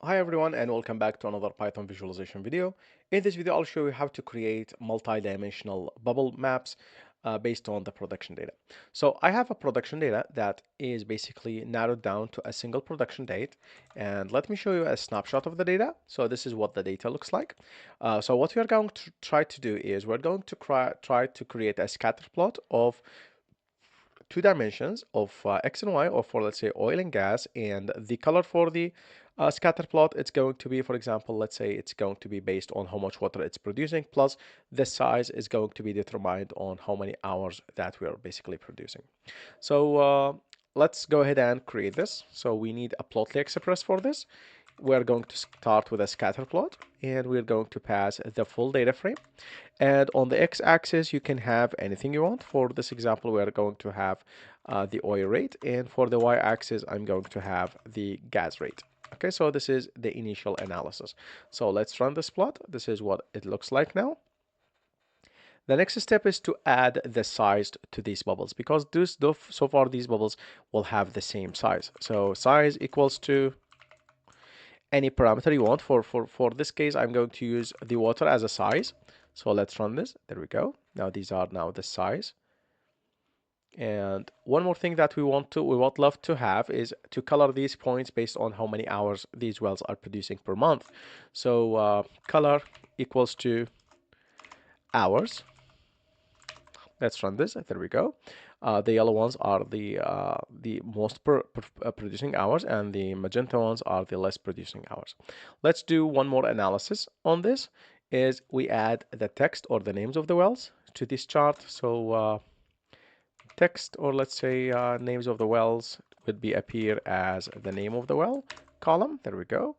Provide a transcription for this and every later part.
Hi everyone and welcome back to another Python visualization video. In this video, I'll show you how to create multi-dimensional bubble maps based on the production data. So I have a production data that is basically narrowed down to a single production date. And let me show you a snapshot of the data. So this is what the data looks like. So what we are going to try to do is we're going to try to create a scatter plot of two dimensions of x and y, or for let's say oil and gas, and the color for the scatter plot, it's going to be, for example, let's say it's going to be based on how much water it's producing, plus the size is going to be determined on how many hours that we are basically producing. So let's go ahead and create this. So we need a Plotly Express for this. We're going to start with a scatter plot, and we're going to pass the full data frame. And on the x-axis, you can have anything you want. For this example, we're going to have the oil rate, and for the y-axis, I'm going to have the gas rate. Okay, so this is the initial analysis. So let's run this plot. This is what it looks like now. The next step is to add the size to these bubbles, because so far these bubbles will have the same size. So size equals to any parameter you want. For this case, I'm going to use the water as a size. So let's run this. There we go. Now these are now the size. And one more thing that we would love to have is to color these points based on how many hours these wells are producing per month. So color equals to hours. Let's run this. There we go. The yellow ones are the most producing hours, and the magenta ones are the less producing hours. Let's do one more analysis on this. Is we add the text or the names of the wells to this chart. So text, or let's say names of the wells, would be appear as the name of the well column. There we go.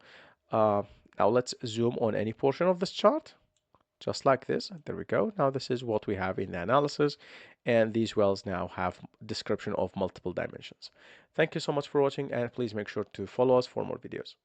Now let's zoom on any portion of this chart, just like this. There we go. Now this is what we have in the analysis, and these wells now have description of multiple dimensions. Thank you so much for watching, and please make sure to follow us for more videos.